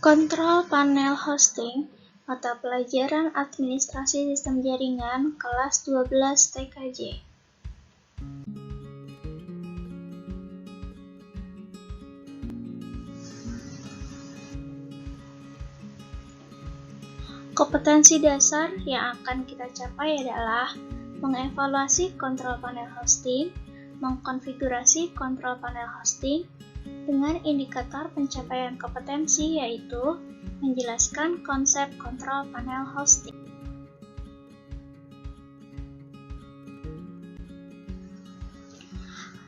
Kontrol panel hosting, mata pelajaran administrasi sistem jaringan, kelas 12 TKJ. Kompetensi dasar yang akan kita capai adalah mengevaluasi kontrol panel hosting, mengkonfigurasi kontrol panel hosting, dengan indikator pencapaian kompetensi yaitu menjelaskan konsep kontrol panel hosting.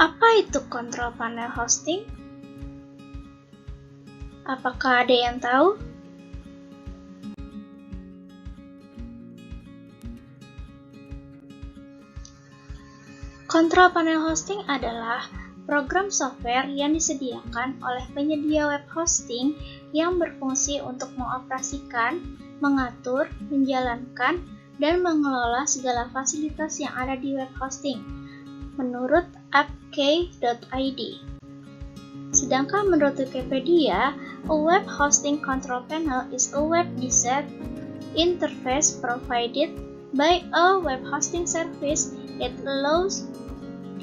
Apa itu kontrol panel hosting? Apakah ada yang tahu? Kontrol panel hosting adalah program software yang disediakan oleh penyedia web hosting yang berfungsi untuk mengoperasikan, mengatur, menjalankan, dan mengelola segala fasilitas yang ada di web hosting, menurut appkey.id. Sedangkan menurut Wikipedia, a web hosting control panel is a web-based interface provided by a web hosting service that allows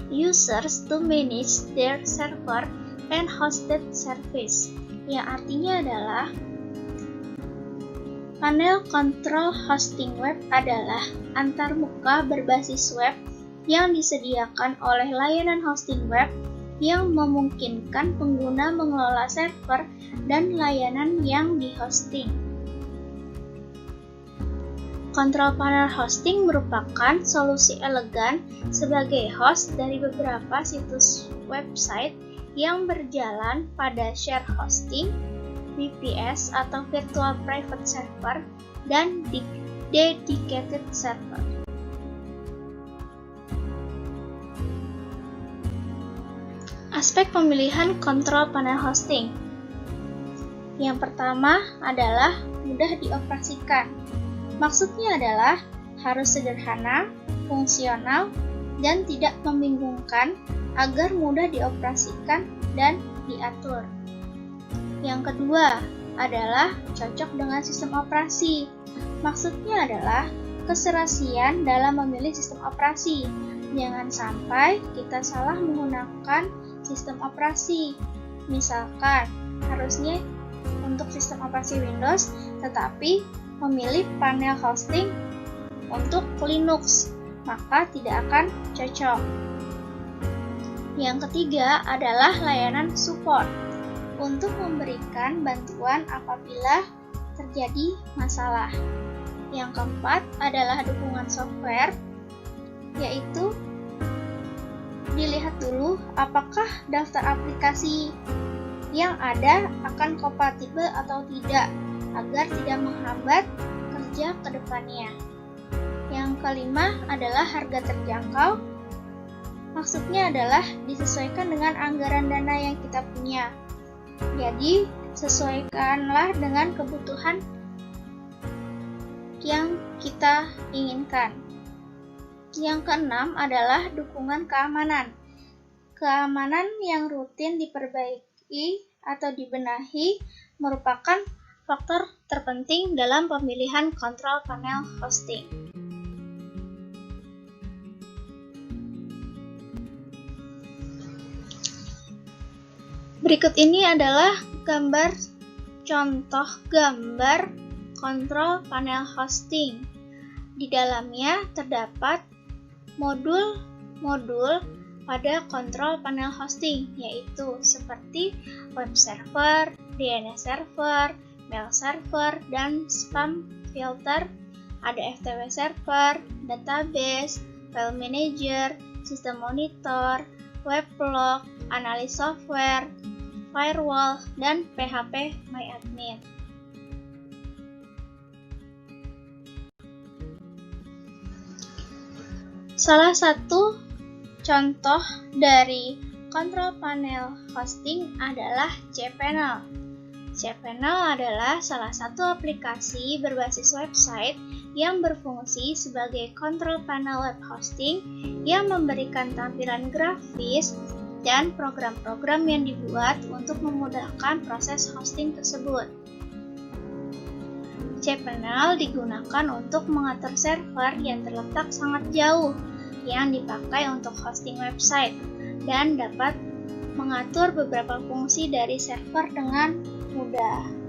users to manage their server and hosted service, yang artinya adalah panel kontrol hosting web adalah antarmuka berbasis web yang disediakan oleh layanan hosting web yang memungkinkan pengguna mengelola server dan layanan yang dihosting. Kontrol panel hosting merupakan solusi elegan sebagai host dari beberapa situs website yang berjalan pada share hosting, VPS atau Virtual Private Server, dan Dedicated Server. Aspek pemilihan kontrol panel hosting. Yang pertama adalah mudah dioperasikan. Maksudnya adalah harus sederhana, fungsional, dan tidak membingungkan agar mudah dioperasikan dan diatur. Yang kedua adalah cocok dengan sistem operasi. Maksudnya adalah keserasian dalam memilih sistem operasi. Jangan sampai kita salah menggunakan sistem operasi. Misalkan harusnya untuk sistem operasi Windows, tetapi memilih panel hosting untuk Linux, maka tidak akan cocok. Yang ketiga adalah layanan support untuk memberikan bantuan apabila terjadi masalah. Yang keempat adalah dukungan software, yaitu dilihat dulu apakah daftar aplikasi yang ada akan kompatibel atau tidak, agar tidak menghambat kerja ke depannya. Yang kelima adalah harga terjangkau. Maksudnya adalah disesuaikan dengan anggaran dana yang kita punya. Jadi, sesuaikanlah dengan kebutuhan yang kita inginkan. Yang keenam adalah dukungan keamanan. Keamanan yang rutin diperbaiki atau dibenahi merupakan faktor terpenting dalam pemilihan kontrol panel hosting. Berikut ini adalah contoh gambar kontrol panel hosting. Di dalamnya terdapat modul-modul pada kontrol panel hosting, yaitu seperti web server, DNS server, mail server, dan spam filter, ada FTP server, database, file manager, sistem monitor, weblog, analis software, firewall, dan PHP MyAdmin. Salah satu contoh dari kontrol panel hosting adalah cPanel. cPanel adalah salah satu aplikasi berbasis website yang berfungsi sebagai kontrol panel web hosting yang memberikan tampilan grafis dan program-program yang dibuat untuk memudahkan proses hosting tersebut. cPanel digunakan untuk mengatur server yang terletak sangat jauh yang dipakai untuk hosting website dan dapat mengatur beberapa fungsi dari server dengan mudah.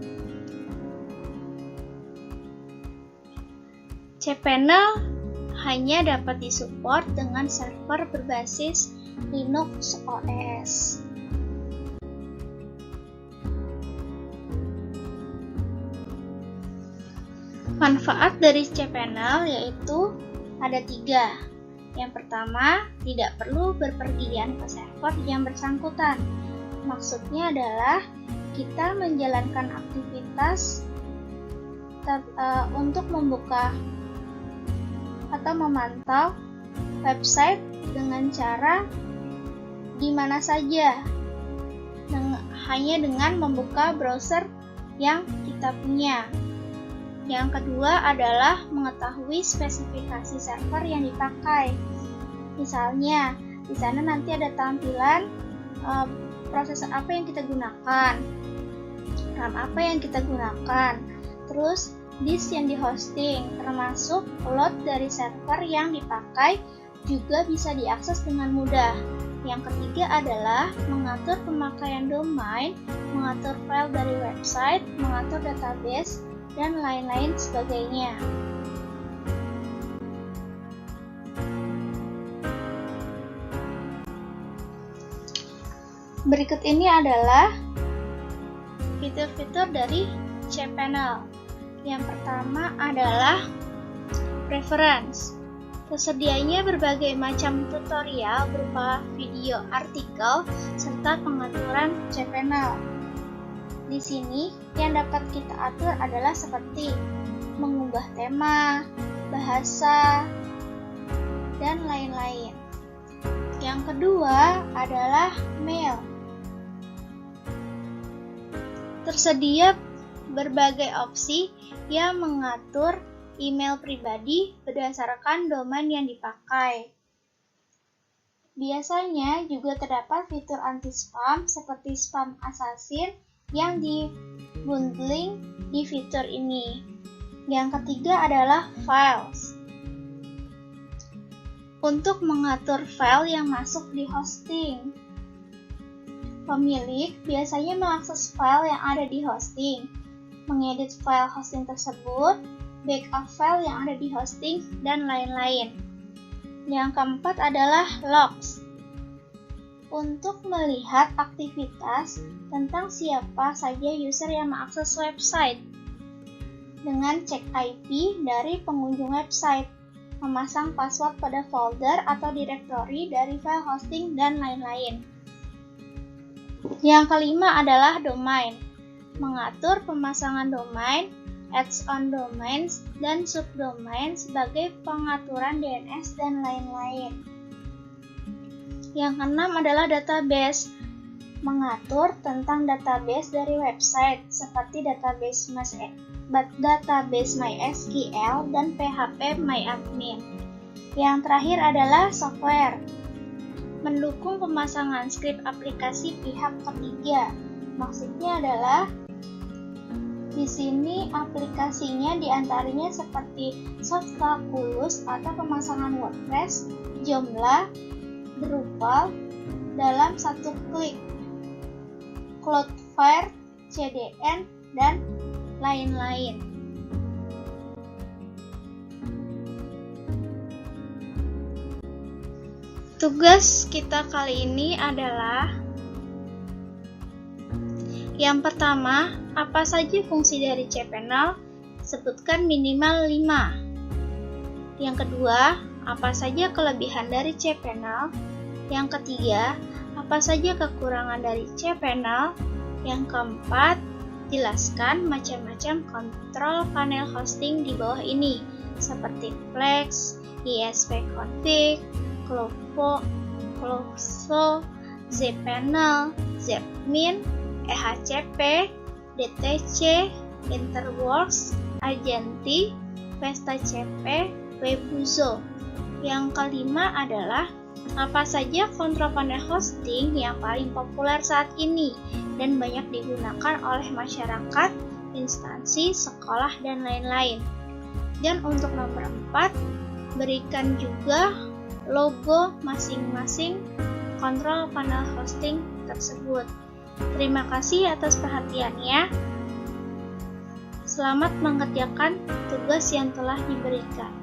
cPanel hanya dapat disupport dengan server berbasis Linux OS. Manfaat dari cPanel yaitu ada 3. Yang pertama, tidak perlu berpergian ke server yang bersangkutan. Maksudnya adalah kita menjalankan aktivitas untuk membuka atau memantau website dengan cara di mana saja, hanya dengan membuka browser yang kita punya. Yang kedua adalah mengetahui spesifikasi server yang dipakai. Misalnya, di sana nanti ada tampilan prosesor apa yang kita gunakan, RAM apa yang kita gunakan, terus disk yang dihosting, termasuk load dari server yang dipakai juga bisa diakses dengan mudah. Yang ketiga adalah mengatur pemakaian domain, mengatur file dari website, mengatur database, dan lain-lain sebagainya. Berikut ini adalah fitur-fitur dari cPanel. Yang pertama adalah preference. Tersedianya berbagai macam tutorial berupa video, artikel, serta pengaturan cPanel. Di sini yang dapat kita atur adalah seperti mengubah tema, bahasa, dan lain-lain. Yang kedua adalah mail. Tersedia berbagai opsi yang mengatur email pribadi berdasarkan domain yang dipakai. Biasanya juga terdapat fitur anti-spam seperti spam assassin yang dibundling di fitur ini. Yang ketiga adalah files. Untuk mengatur file yang masuk di hosting. Pemilik biasanya mengakses file yang ada di hosting, mengedit file hosting tersebut, backup file yang ada di hosting, dan lain-lain. Yang keempat adalah logs. Untuk melihat aktivitas tentang siapa saja user yang mengakses website, dengan cek IP dari pengunjung website, memasang password pada folder atau direktori dari file hosting, dan lain-lain. Yang kelima adalah domain. Mengatur pemasangan domain, adds-on domains, dan subdomain sebagai pengaturan DNS dan lain-lain. Yang keenam adalah database. Mengatur tentang database dari website seperti database MySQL dan PHP MyAdmin. Yang terakhir adalah software. Mendukung pemasangan skrip aplikasi pihak ketiga. Maksudnya adalah di sini aplikasinya diantaranya seperti Softaculous atau pemasangan WordPress, Joomla, Drupal dalam satu klik, Cloudflare, CDN, dan lain-lain. Tugas kita kali ini adalah yang pertama, apa saja fungsi dari cPanel? Sebutkan minimal 5. Yang kedua, apa saja kelebihan dari cPanel? Yang ketiga, apa saja kekurangan dari cPanel? Yang keempat, jelaskan macam-macam kontrol panel hosting di bawah ini, seperti Plex, ESPconfig, Closo, cPanel, Zepmin, EHCP, DTC, Interworks, Argenti, VestaCP, Webuzo. Yang kelima adalah apa saja kontrol panel hosting yang paling populer saat ini dan banyak digunakan oleh masyarakat instansi, sekolah, dan lain-lain. Dan untuk nomor 4, berikan juga logo masing-masing kontrol panel hosting tersebut. Terima kasih atas perhatiannya. Selamat mengerjakan tugas yang telah diberikan.